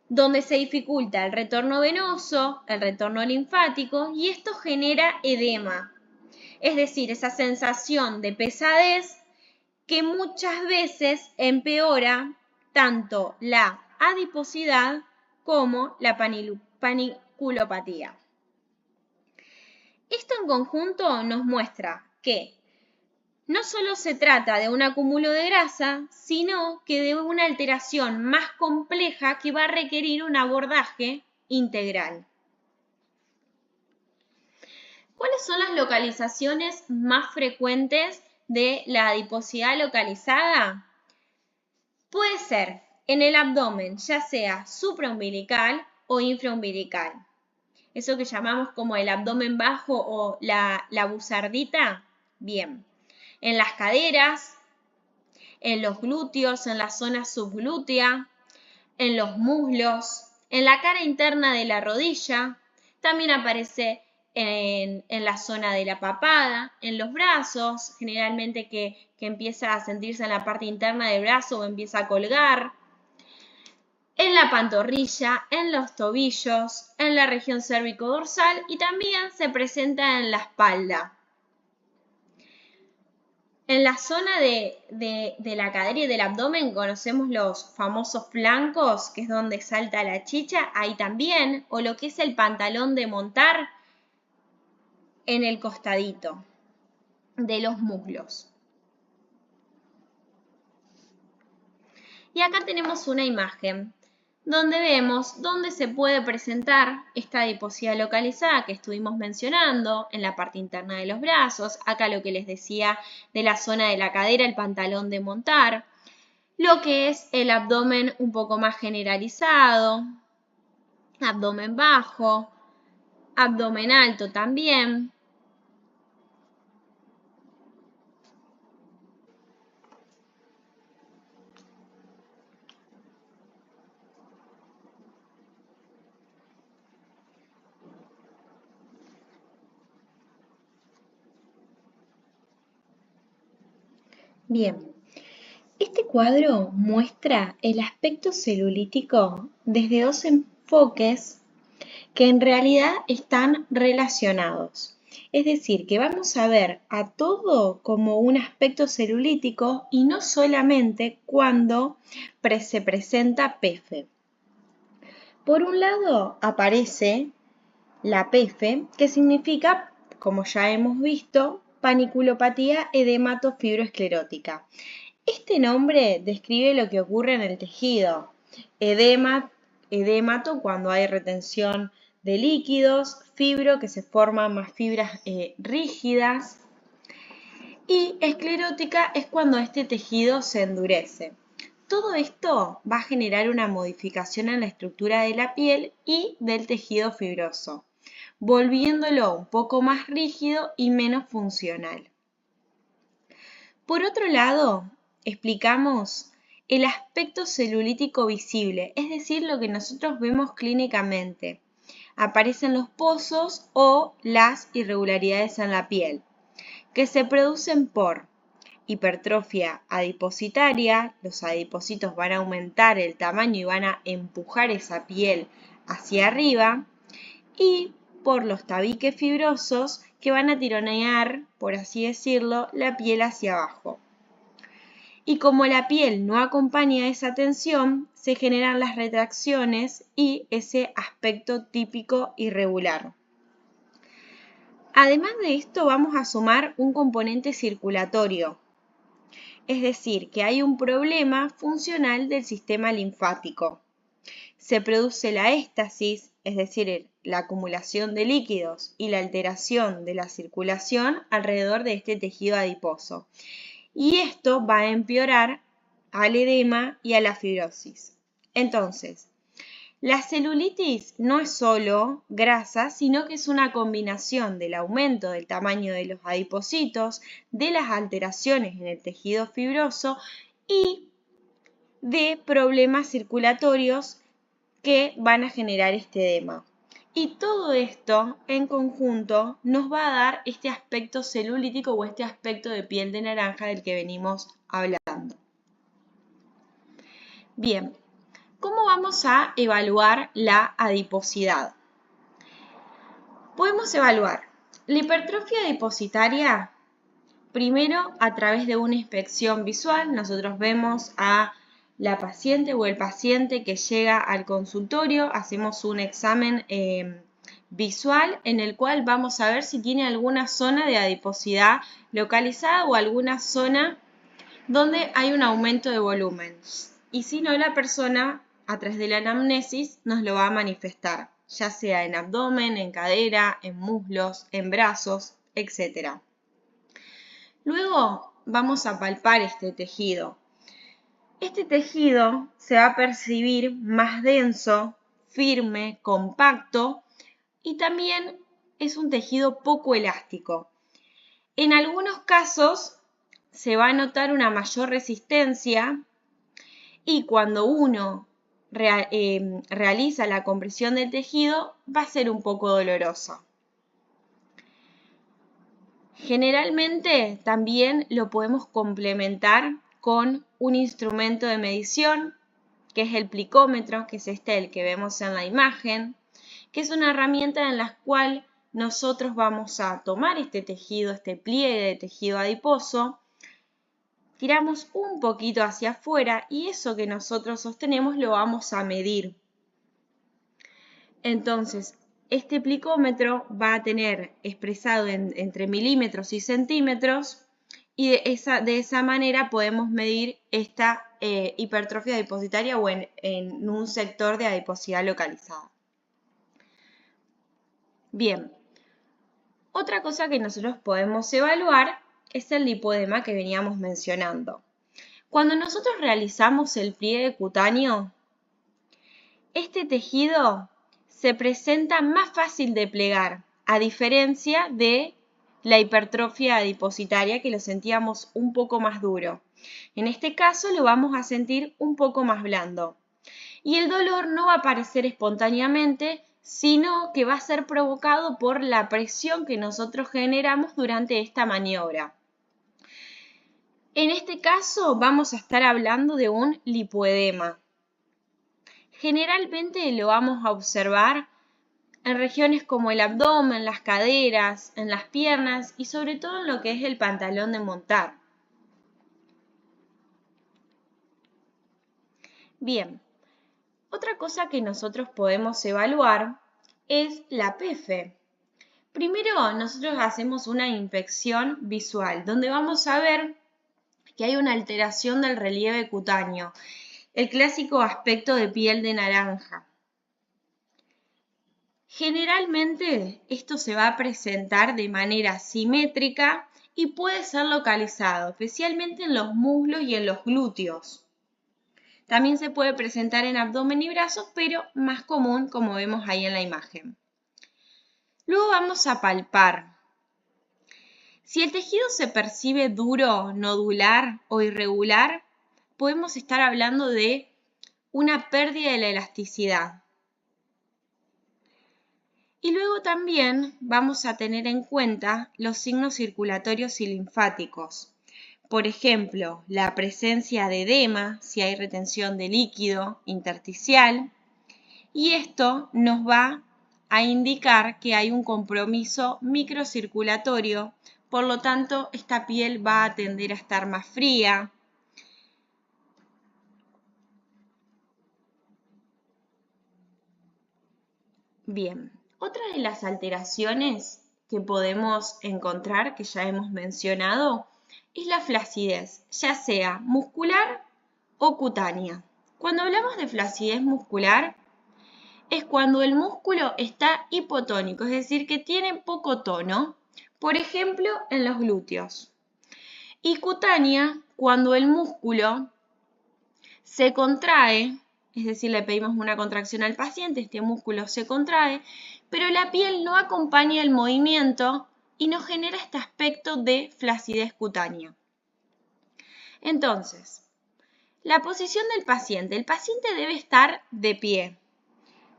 donde se dificulta el retorno venoso, el retorno linfático y esto genera edema, es decir, esa sensación de pesadez que muchas veces empeora tanto la adiposidad como la paniculopatía. Esto en conjunto nos muestra que no solo se trata de un acúmulo de grasa, sino que de una alteración más compleja que va a requerir un abordaje integral. ¿Cuáles son las localizaciones más frecuentes de la adiposidad localizada? Puede ser en el abdomen, ya sea supraumbilical o infraumbilical. Eso que llamamos como el abdomen bajo o la buzardita, bien. En las caderas, en los glúteos, en la zona subglútea, en los muslos, en la cara interna de la rodilla, también aparece en la zona de la papada, en los brazos, generalmente que empieza a sentirse en la parte interna del brazo o empieza a colgar, en la pantorrilla, en los tobillos, en la región cérvico-dorsal y también se presenta en la espalda. En la zona de la cadera y del abdomen conocemos los famosos flancos, que es donde salta la chicha, ahí también, o lo que es el pantalón de montar en el costadito de los muslos. Y acá tenemos una imagen donde vemos dónde se puede presentar esta adiposidad localizada que estuvimos mencionando, en la parte interna de los brazos, acá lo que les decía de la zona de la cadera, el pantalón de montar, lo que es el abdomen un poco más generalizado, abdomen bajo, abdomen alto también. Bien, este cuadro muestra el aspecto celulítico desde dos enfoques que en realidad están relacionados. Es decir, que vamos a ver a todo como un aspecto celulítico y no solamente cuando se presenta PEFE. Por un lado aparece la PEFE, que significa, como ya hemos visto, paniculopatía edematofibroesclerótica. Este nombre describe lo que ocurre en el tejido. Edemato cuando hay retención de líquidos, fibro que se forman más fibras rígidas y esclerótica es cuando este tejido se endurece. Todo esto va a generar una modificación en la estructura de la piel y del tejido fibroso, volviéndolo un poco más rígido y menos funcional. Por otro lado, explicamos el aspecto celulítico visible, es decir, lo que nosotros vemos clínicamente. Aparecen los pozos o las irregularidades en la piel, que se producen por hipertrofia adipositaria, los adipocitos van a aumentar el tamaño y van a empujar esa piel hacia arriba, y por los tabiques fibrosos que van a tironear, por así decirlo, la piel hacia abajo. Y como la piel no acompaña esa tensión, se generan las retracciones y ese aspecto típico irregular. Además de esto, vamos a sumar un componente circulatorio, es decir, que hay un problema funcional del sistema linfático. Se produce la éstasis, es decir, la acumulación de líquidos y la alteración de la circulación alrededor de este tejido adiposo. Y esto va a empeorar al edema y a la fibrosis. Entonces, la celulitis no es solo grasa, sino que es una combinación del aumento del tamaño de los adipocitos, de las alteraciones en el tejido fibroso y de problemas circulatorios que van a generar este edema. Y todo esto en conjunto nos va a dar este aspecto celulítico o este aspecto de piel de naranja del que venimos hablando. Bien, ¿cómo vamos a evaluar la adiposidad? Podemos evaluar la hipertrofia adipositaria primero a través de una inspección visual. Nosotros vemos a la paciente o el paciente que llega al consultorio, hacemos un examen visual en el cual vamos a ver si tiene alguna zona de adiposidad localizada o alguna zona donde hay un aumento de volumen. Y si no, la persona a través de la anamnesis nos lo va a manifestar, ya sea en abdomen, en cadera, en muslos, en brazos, etc. Luego vamos a palpar este tejido. Este tejido se va a percibir más denso, firme, compacto y también es un tejido poco elástico. En algunos casos se va a notar una mayor resistencia y cuando uno realiza la compresión del tejido va a ser un poco doloroso. Generalmente también lo podemos complementar con un instrumento de medición, que es el plicómetro, que es el que vemos en la imagen, que es una herramienta en la cual nosotros vamos a tomar este tejido, este pliegue de tejido adiposo, tiramos un poquito hacia afuera y eso que nosotros sostenemos lo vamos a medir. Entonces, este plicómetro va a tener expresado entre milímetros y centímetros y de esa manera podemos medir esta hipertrofia adipositaria o en un sector de adiposidad localizada. Bien, otra cosa que nosotros podemos evaluar es el lipodema que veníamos mencionando. Cuando nosotros realizamos el pliegue cutáneo, este tejido se presenta más fácil de plegar, a diferencia de la hipertrofia adipositaria, que lo sentíamos un poco más duro. En este caso lo vamos a sentir un poco más blando. Y el dolor no va a aparecer espontáneamente, sino que va a ser provocado por la presión que nosotros generamos durante esta maniobra. En este caso vamos a estar hablando de un lipoedema. Generalmente lo vamos a observar en regiones como el abdomen, las caderas, en las piernas y sobre todo en lo que es el pantalón de montar. Bien, otra cosa que nosotros podemos evaluar es la PEFE. Primero nosotros hacemos una inspección visual, donde vamos a ver que hay una alteración del relieve cutáneo, el clásico aspecto de piel de naranja. Generalmente esto se va a presentar de manera simétrica y puede ser localizado, especialmente en los muslos y en los glúteos. También se puede presentar en abdomen y brazos, pero más común, como vemos ahí en la imagen. Luego vamos a palpar. Si el tejido se percibe duro, nodular o irregular, podemos estar hablando de una pérdida de la elasticidad. Y luego también vamos a tener en cuenta los signos circulatorios y linfáticos. Por ejemplo, la presencia de edema, si hay retención de líquido intersticial, y esto nos va a indicar que hay un compromiso microcirculatorio, por lo tanto, esta piel va a tender a estar más fría. Bien, otra de las alteraciones que podemos encontrar, que ya hemos mencionado, es la flacidez, ya sea muscular o cutánea. Cuando hablamos de flacidez muscular, es cuando el músculo está hipotónico, es decir, que tiene poco tono, por ejemplo, en los glúteos. Y cutánea, cuando el músculo se contrae, es decir, le pedimos una contracción al paciente, este músculo se contrae, pero la piel no acompaña el movimiento y nos genera este aspecto de flacidez cutánea. Entonces, la posición del paciente. El paciente debe estar de pie.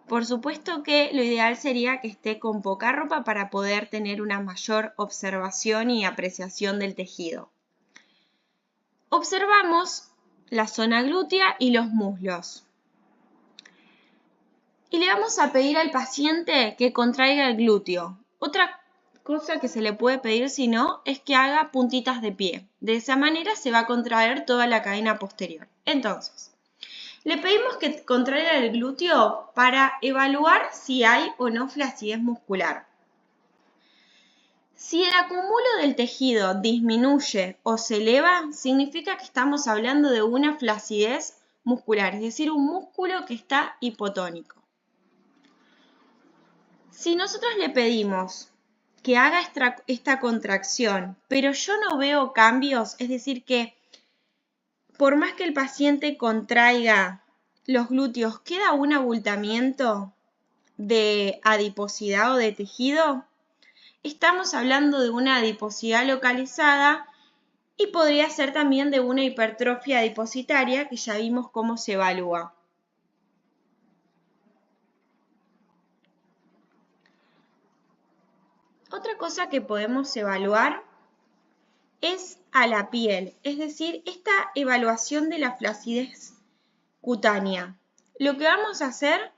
Por supuesto que lo ideal sería que esté con poca ropa para poder tener una mayor observación y apreciación del tejido. Observamos la zona glútea y los muslos. Y le vamos a pedir al paciente que contraiga el glúteo. Otra cosa que se le puede pedir, si no, es que haga puntitas de pie. De esa manera se va a contraer toda la cadena posterior. Entonces, le pedimos que contraiga el glúteo para evaluar si hay o no flacidez muscular. Si el acúmulo del tejido disminuye o se eleva, significa que estamos hablando de una flacidez muscular, es decir, un músculo que está hipotónico. Si nosotros le pedimos que haga esta contracción, pero yo no veo cambios, es decir, que por más que el paciente contraiga los glúteos, queda un abultamiento de adiposidad o de tejido, estamos hablando de una adiposidad localizada y podría ser también de una hipertrofia adipositaria, que ya vimos cómo se evalúa. Otra cosa que podemos evaluar es a la piel, es decir, esta evaluación de la flacidez cutánea. Lo que vamos a hacer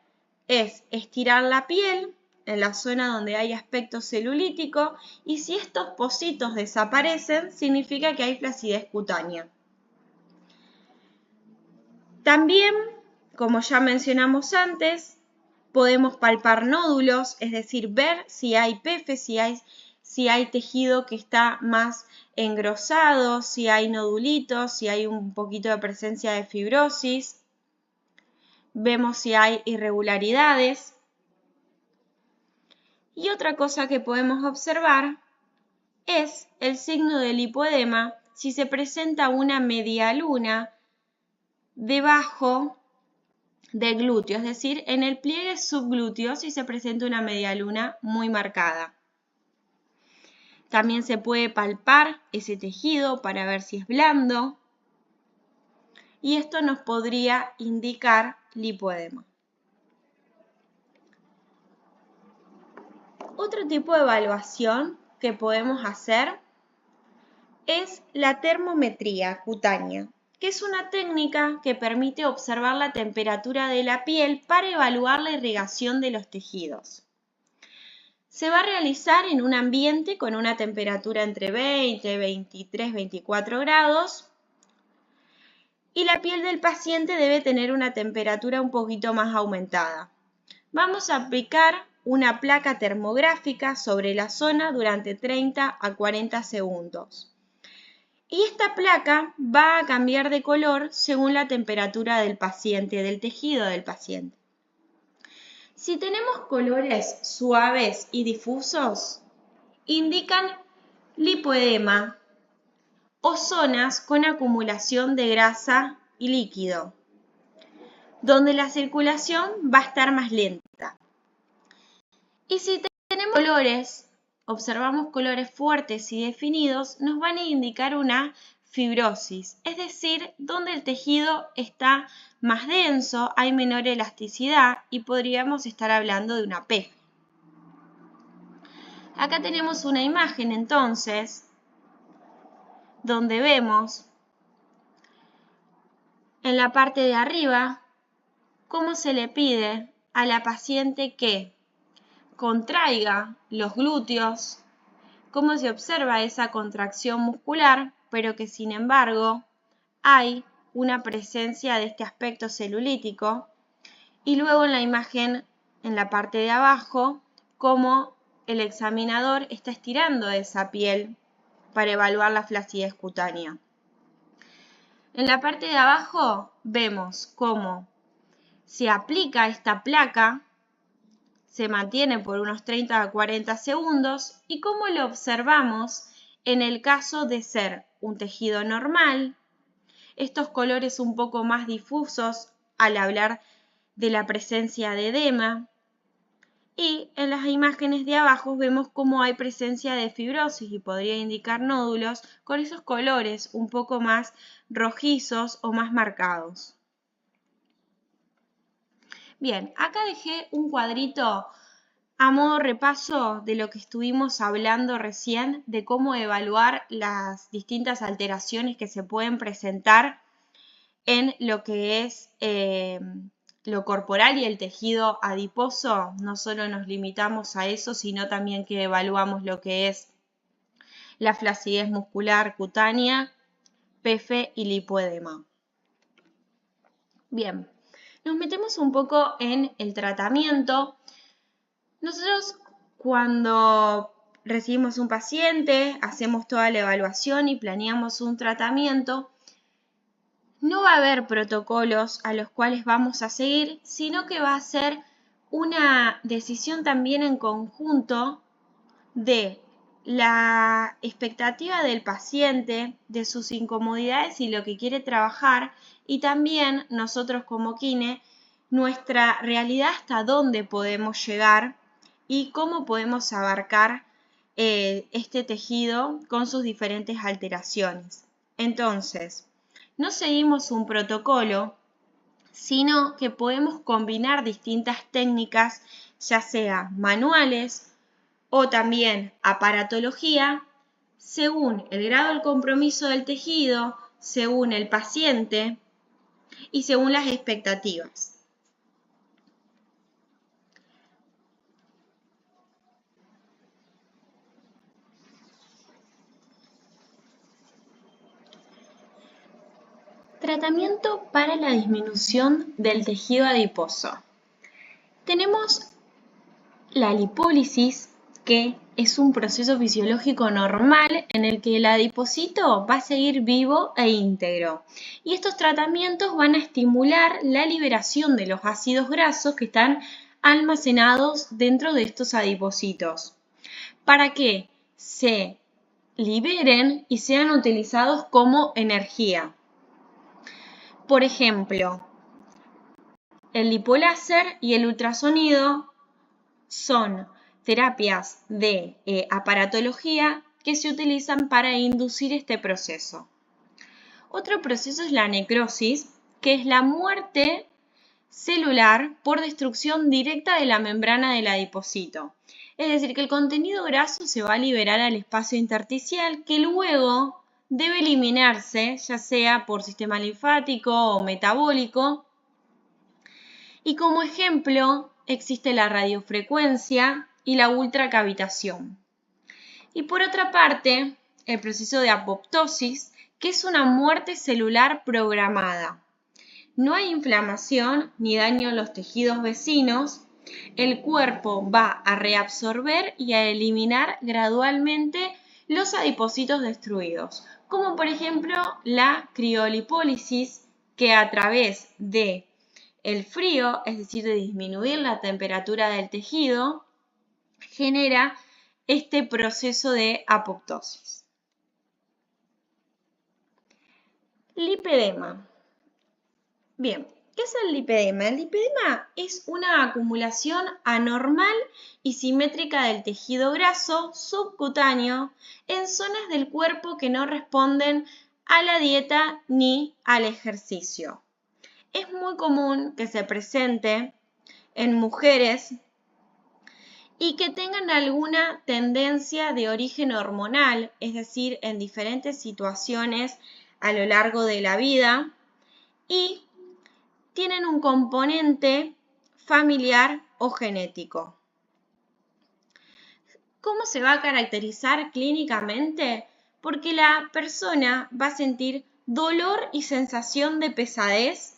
es estirar la piel en la zona donde hay aspecto celulítico y si estos pocitos desaparecen, significa que hay flacidez cutánea. También, como ya mencionamos antes, podemos palpar nódulos, es decir, ver si hay PEFE, si hay tejido que está más engrosado, si hay nodulitos, si hay un poquito de presencia de fibrosis. Vemos si hay irregularidades. Y otra cosa que podemos observar es el signo del lipoedema, si se presenta una media luna debajo del glúteo, es decir, en el pliegue subglúteo si se presenta una media luna muy marcada. También se puede palpar ese tejido para ver si es blando y esto nos podría indicar lipoedema. Otro tipo de evaluación que podemos hacer es la termometría cutánea, que es una técnica que permite observar la temperatura de la piel para evaluar la irrigación de los tejidos. Se va a realizar en un ambiente con una temperatura entre 20, 23, 24 grados y la piel del paciente debe tener una temperatura un poquito más aumentada. Vamos a aplicar una placa termográfica sobre la zona durante 30 a 40 segundos. Y esta placa va a cambiar de color según la temperatura del paciente, del tejido del paciente. Si tenemos colores suaves y difusos, indican lipoedema o zonas con acumulación de grasa y líquido, donde la circulación va a estar más lenta. Y si tenemos colores, observamos colores fuertes y definidos, nos van a indicar una fibrosis, es decir, donde el tejido está más denso, hay menor elasticidad y podríamos estar hablando de una PEG. Acá tenemos una imagen entonces, donde vemos en la parte de arriba cómo se le pide a la paciente que contraiga los glúteos, cómo se observa esa contracción muscular, pero que sin embargo hay una presencia de este aspecto celulítico. Y luego en la imagen, en la parte de abajo, cómo el examinador está estirando esa piel para evaluar la flacidez cutánea. En la parte de abajo vemos cómo se aplica esta placa, se mantiene por unos 30 a 40 segundos y cómo lo observamos en el caso de ser un tejido normal, estos colores un poco más difusos al hablar de la presencia de edema, y en las imágenes de abajo vemos cómo hay presencia de fibrosis y podría indicar nódulos con esos colores un poco más rojizos o más marcados. Bien, acá dejé un cuadrito a modo repaso de lo que estuvimos hablando recién, de cómo evaluar las distintas alteraciones que se pueden presentar en lo que es lo corporal y el tejido adiposo. No solo nos limitamos a eso, sino también que evaluamos lo que es la flacidez muscular cutánea, PF y lipoedema. Bien, nos metemos un poco en el tratamiento. Nosotros cuando recibimos un paciente, hacemos toda la evaluación y planeamos un tratamiento, no va a haber protocolos a los cuales vamos a seguir, sino que va a ser una decisión también en conjunto de la expectativa del paciente, de sus incomodidades y lo que quiere trabajar, y también nosotros como kine, nuestra realidad hasta dónde podemos llegar y cómo podemos abarcar este tejido con sus diferentes alteraciones. Entonces, no seguimos un protocolo, sino que podemos combinar distintas técnicas, ya sea manuales o también aparatología, según el grado del compromiso del tejido, según el paciente y según las expectativas. Tratamiento para la disminución del tejido adiposo. Tenemos la lipólisis, que es un proceso fisiológico normal en el que el adipocito va a seguir vivo e íntegro. Y estos tratamientos van a estimular la liberación de los ácidos grasos que están almacenados dentro de estos adipocitos, para que se liberen y sean utilizados como energía. Por ejemplo, el lipoláser y el ultrasonido son terapias de aparatología que se utilizan para inducir este proceso. Otro proceso es la necrosis, que es la muerte celular por destrucción directa de la membrana del adipocito. Es decir, que el contenido graso se va a liberar al espacio intersticial que luego debe eliminarse, ya sea por sistema linfático o metabólico. Y como ejemplo existe la radiofrecuencia y la ultracavitación. Y por otra parte, el proceso de apoptosis, que es una muerte celular programada. No hay inflamación ni daño en los tejidos vecinos. El cuerpo va a reabsorber y a eliminar gradualmente los adipocitos destruidos, como por ejemplo la criolipólisis, que a través de el frío, es decir, de disminuir la temperatura del tejido, genera este proceso de apoptosis. Lipedema. Bien, ¿qué es el lipedema? El lipedema es una acumulación anormal y simétrica del tejido graso subcutáneo en zonas del cuerpo que no responden a la dieta ni al ejercicio. Es muy común que se presente en mujeres y que tengan alguna tendencia de origen hormonal, es decir, en diferentes situaciones a lo largo de la vida, y tienen un componente familiar o genético. ¿Cómo se va a caracterizar clínicamente? Porque la persona va a sentir dolor y sensación de pesadez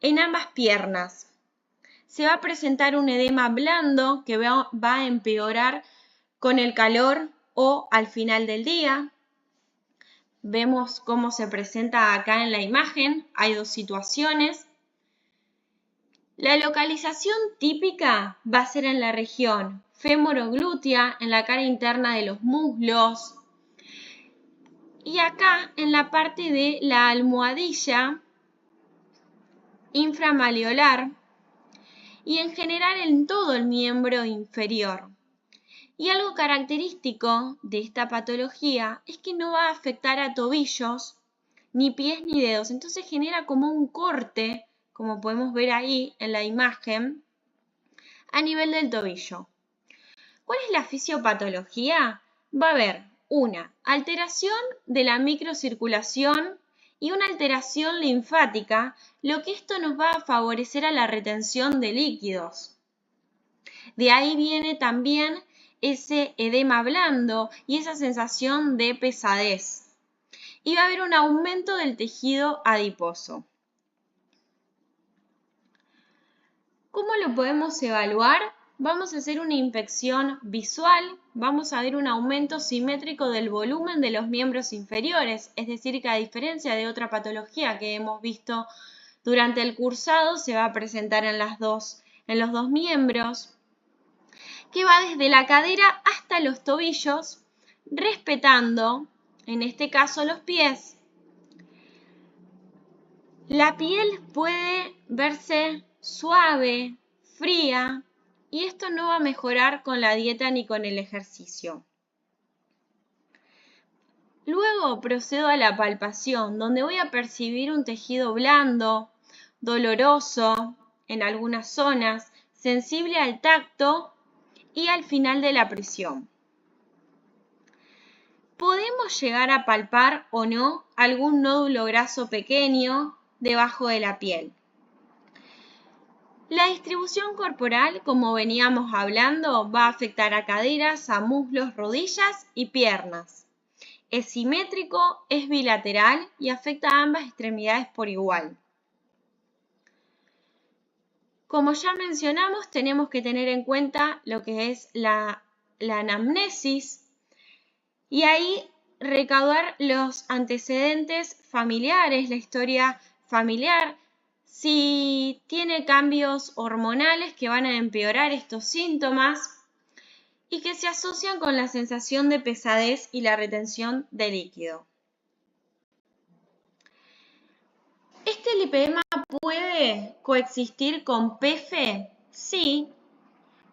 en ambas piernas. Se va a presentar un edema blando que va a empeorar con el calor o al final del día. Vemos cómo se presenta acá en la imagen. Hay dos situaciones. La localización típica va a ser en la región femoroglútea, en la cara interna de los muslos, y acá en la parte de la almohadilla inframalleolar y en general en todo el miembro inferior. Y algo característico de esta patología es que no va a afectar a tobillos, ni pies ni dedos, entonces genera como un corte, como podemos ver ahí en la imagen, a nivel del tobillo. ¿Cuál es la fisiopatología? Va a haber una alteración de la microcirculación y una alteración linfática, lo que esto nos va a favorecer a la retención de líquidos. De ahí viene también ese edema blando y esa sensación de pesadez. Y va a haber un aumento del tejido adiposo. ¿Cómo lo podemos evaluar? Vamos a hacer una inspección visual, vamos a ver un aumento simétrico del volumen de los miembros inferiores, es decir, que a diferencia de otra patología que hemos visto durante el cursado, se va a presentar en los dos miembros, que va desde la cadera hasta los tobillos, respetando, en este caso, los pies. La piel puede verse suave, fría, y esto no va a mejorar con la dieta ni con el ejercicio. Luego procedo a la palpación, donde voy a percibir un tejido blando, doloroso en algunas zonas, sensible al tacto y al final de la presión. Podemos llegar a palpar o no algún nódulo graso pequeño debajo de la piel. La distribución corporal, como veníamos hablando, va a afectar a caderas, a muslos, rodillas y piernas. Es simétrico, es bilateral y afecta a ambas extremidades por igual. Como ya mencionamos, tenemos que tener en cuenta lo que es la anamnesis y ahí recaudar los antecedentes familiares, la historia familiar, si tiene cambios hormonales que van a empeorar estos síntomas y que se asocian con la sensación de pesadez y la retención de líquido. ¿Este lipedema puede coexistir con PF? Sí,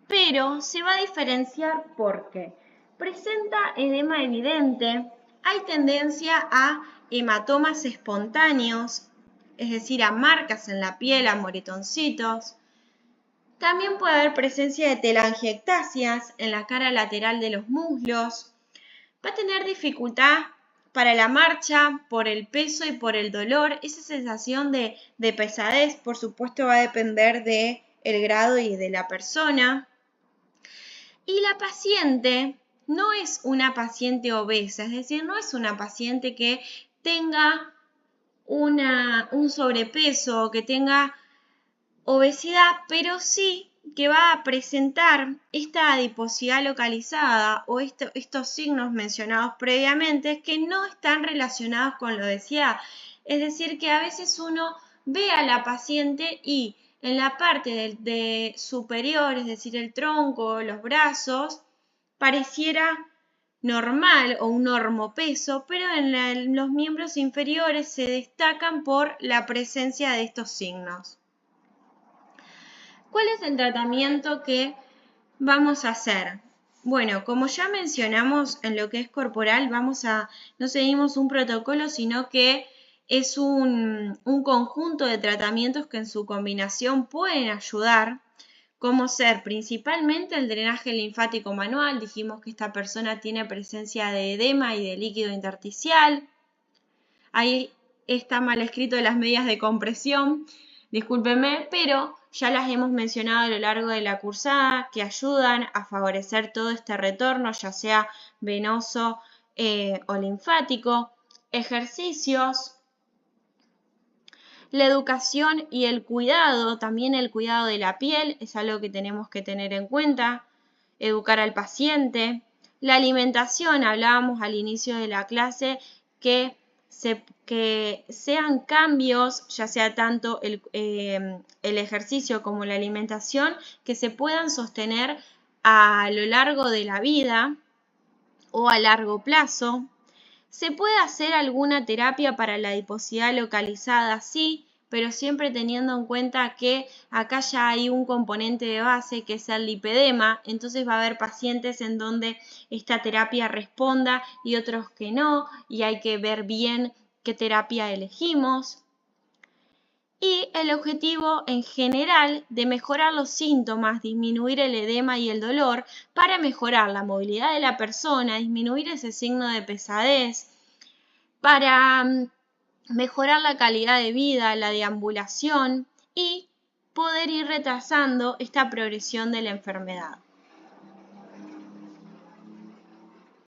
pero se va a diferenciar porque presenta edema evidente, hay tendencia a hematomas espontáneos, es decir, a marcas en la piel, a moretoncitos. También puede haber presencia de telangiectasias en la cara lateral de los muslos. Va a tener dificultad para la marcha por el peso y por el dolor. Esa sensación de pesadez, por supuesto, va a depender del grado y de la persona. Y la paciente no es una paciente obesa, es decir, no es una paciente que tenga un sobrepeso o que tenga obesidad, pero sí que va a presentar esta adiposidad localizada o estos signos mencionados previamente que no están relacionados con la obesidad. Es decir, que a veces uno ve a la paciente y en la parte de superior, es decir, el tronco, los brazos, pareciera normal o un normopeso, pero en los miembros inferiores se destacan por la presencia de estos signos. ¿Cuál es el tratamiento que vamos a hacer? Bueno, como ya mencionamos en lo que es corporal, no seguimos un protocolo, sino que es un conjunto de tratamientos que en su combinación pueden ayudar, como ser principalmente el drenaje linfático manual. Dijimos que esta persona tiene presencia de edema y de líquido intersticial. Ahí está mal escrito las medidas de compresión, discúlpenme, pero ya las hemos mencionado a lo largo de la cursada, que ayudan a favorecer todo este retorno, ya sea venoso o linfático. Ejercicios, la educación y el cuidado, también el cuidado de la piel, es algo que tenemos que tener en cuenta. Educar al paciente. La alimentación, hablábamos al inicio de la clase que sean cambios, ya sea tanto el ejercicio como la alimentación, que se puedan sostener a lo largo de la vida o a largo plazo. ¿Se puede hacer alguna terapia para la adiposidad localizada? Sí, pero siempre teniendo en cuenta que acá ya hay un componente de base que es el lipedema, entonces va a haber pacientes en donde esta terapia responda y otros que no, y hay que ver bien qué terapia elegimos. Y el objetivo en general de mejorar los síntomas, disminuir el edema y el dolor para mejorar la movilidad de la persona, disminuir ese signo de pesadez, para mejorar la calidad de vida, la deambulación y poder ir retrasando esta progresión de la enfermedad.